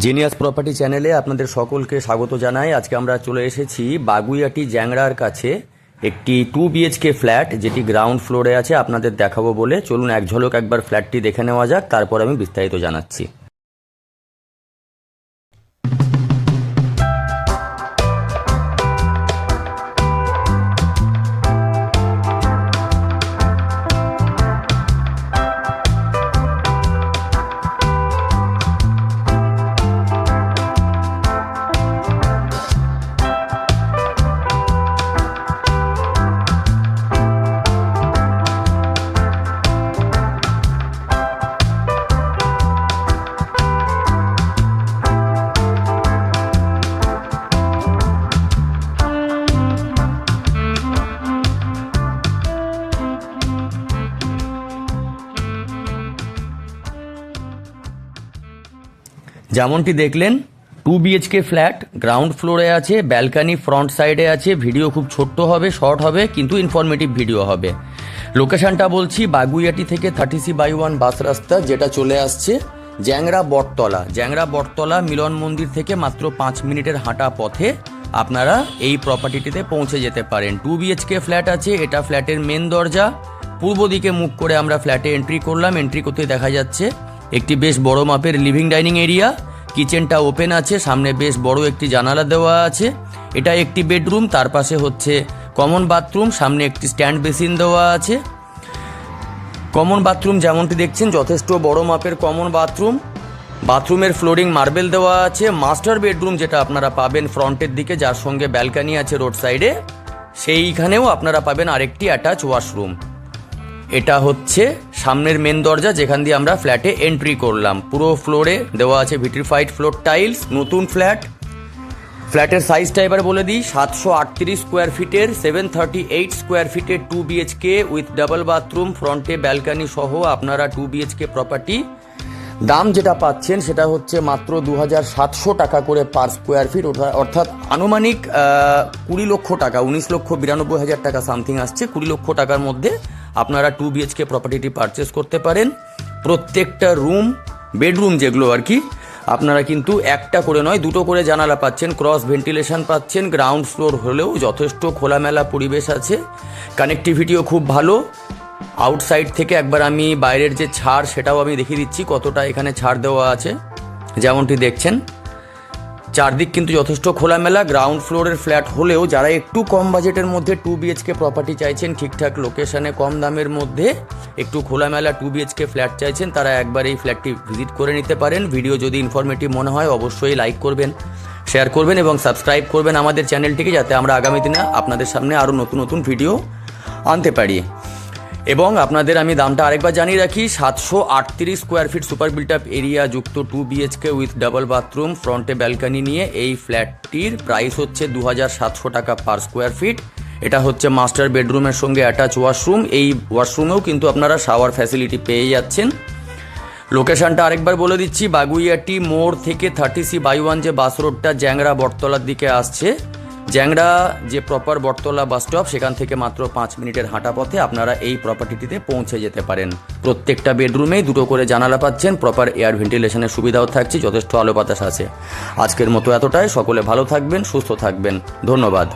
Genius property চ্যানেলে আপনাদের সকলকে স্বাগত জানাই। আজকে আমরা চলে এসেছি বাগুইআটি জ্যাংড়ার কাছে একটি 2 BHK ফ্ল্যাট, যেটি গ্রাউন্ড ফ্লোরে আছে। আপনাদের দেখাবো বলে চলুন এক ঝলক একবার ফ্ল্যাটটি দেখে নেওয়া যাক, তারপর আমি বিস্তারিত জানাচ্ছি। যেমনটি দেখলেন 2 BHK ফ্ল্যাট গ্রাউন্ড ফ্লোরে আছে, ব্যালকানি ফ্রন্ট সাইডে আছে। ভিডিও খুব ছোট্ট হবে, শর্ট হবে, কিন্তু ইনফরমেটিভ ভিডিও হবে। লোকেশনটা বলছি, বাগুইআটি থেকে 30C/1 বাস রাস্তা যেটা চলে আসছে জ্যাংড়া বটতলা। জ্যাংড়া বটতলা মিলন মন্দির থেকে মাত্র 5 মিনিটের হাঁটা পথে আপনারা এই প্রপার্টিটিতে পৌঁছে যেতে পারেন। 2 BHK ফ্ল্যাট আছে, এটা ফ্ল্যাটের মেন দরজা। পূর্ব দিকে মুখ করে আমরা ফ্ল্যাটে এন্ট্রি করলাম। এন্ট্রি করতে দেখা যাচ্ছে একটি বেশ বড় মাপের লিভিং ডাইনিং এরিয়া। কিচেনটা ওপেন আছে, সামনে বেশ বড় একটি জানালা দেওয়া আছে। এটা একটি বেডরুম, তার পাশে হচ্ছে কমন বাথরুম, সামনে একটি স্ট্যান্ড বেসিন দেওয়া আছে। কমন বাথরুম যেমনটি দেখছেন যথেষ্ট বড় মাপের কমন বাথরুম। বাথরুমের ফ্লোরিং মার্বেল দেওয়া আছে। মাস্টার বেডরুম যেটা আপনারা পাবেন ফ্রন্টের দিকে, যার সঙ্গে ব্যালকানি আছে রোড সাইডে, সেইখানেও আপনারা পাবেন আরেকটি অ্যাটাচ ওয়াশরুম। এটা হচ্ছে সামনের মেন দরজা, যেখান দিয়ে আমরা ফ্ল্যাটে এন্ট্রি করলাম। পুরো ফ্লোরে দেওয়া আছে ভিট্রিফাইড ফ্লোর টাইলস। নতুন ফ্ল্যাটের সাইজটা এবার বলে দিই। 738 স্কোয়ার ফিটের 738 স্কোয়ার ফিটের 2 BHK উইথ ডাবল বাথরুম, ফ্রন্টে ব্যালকানি সহ আপনারা 2 BHK প্রপার্টি। দাম যেটা পাচ্ছেন সেটা হচ্ছে মাত্র 2700 টাকা করে পার স্কোয়ার ফিট, অর্থাৎ আনুমানিক 20 লক্ষ টাকা, 19,92,000 টাকা সামথিং আসছে। 20 লক্ষ টাকার মধ্যে আপনারা 2 BHK প্রপার্টিটি পারচেস করতে পারেন। প্রত্যেকটা বেডরুম যেগুলো আর কি, আপনারা কিন্তু একটা করে নয়, দুটো করে জানালা পাচ্ছেন, ক্রস ভেন্টিলেশন পাচ্ছেন। গ্রাউন্ড ফ্লোর হলেও যথেষ্ট খোলামেলা পরিবেশ আছে, কানেক্টিভিটিও খুব ভালো। আউটসাইড থেকে একবার আমি বাইরের যে ছাড় সেটাও আমি দেখিয়ে দিচ্ছি কতটা এখানে ছাড় দেওয়া আছে। যেমনটি দেখছেন চারদিক কিন্তু যথেষ্ট খোলামেলা। গ্রাউন্ড ফ্লোরের ফ্ল্যাট হলেও যারা একটু কম বাজেটের মধ্যে 2 BHK প্রপার্টি চাইছেন, ঠিকঠাক লোকেশনে, কম দামের মধ্যে একটু খোলামেলা 2 BHK ফ্ল্যাট চাইছেন, তারা একবার এই ফ্ল্যাটটি ভিজিট করে নিতে পারেন। ভিডিও যদি ইনফরমেটিভ মনে হয় অবশ্যই লাইক করবেন, শেয়ার করবেন এবং সাবস্ক্রাইব করবেন আমাদের চ্যানেলটিকে, যাতে আমরা আগামী দিনে আপনাদের সামনে আরও নতুন নতুন ভিডিও আনতে পারি। এবং আপনাদের আমি দামটা আরেকবার জানিয়ে রাখি, 738 square feet super built up area যুক্ত 2 BHK উইথ ডাবল বাথরুম, ফ্রন্টে ব্যালকানি নিয়ে এই ফ্ল্যাটটির প্রাইস হচ্ছে 2700 টাকা পার স্কোয়ার ফিট। এটা হচ্ছে মাস্টার বেডরুমের সঙ্গে অ্যাটাচ ওয়াশরুম। এই ওয়াশরুমেও কিন্তু আপনারা শাওয়ার ফ্যাসিলিটি পেয়ে যাচ্ছেন। লোকেশনটা আরেকবার বলে দিচ্ছি, বাগুইআটি মোড় থেকে 30C/1 যে বাস রোডটা জ্যাংড়া বটতলার দিকে আসছে, জ্যাংড়া যে প্রপার বটতলা বাস স্টপ, সেখান থেকে মাত্র 5 মিনিটের হাঁটা পথে আপনারা এই প্রপার্টিটিতে পৌঁছে যেতে পারেন। প্রত্যেকটা বেডরুমেই দুটো করে জানালা পাচ্ছেন, প্রপার এয়ার ভেন্টিলেশনের সুবিধাও থাকছে, যথেষ্ট আলো বাতাস আছে। আজকের মতো এতটাই। সকলে ভালো থাকবেন, সুস্থ থাকবেন। ধন্যবাদ।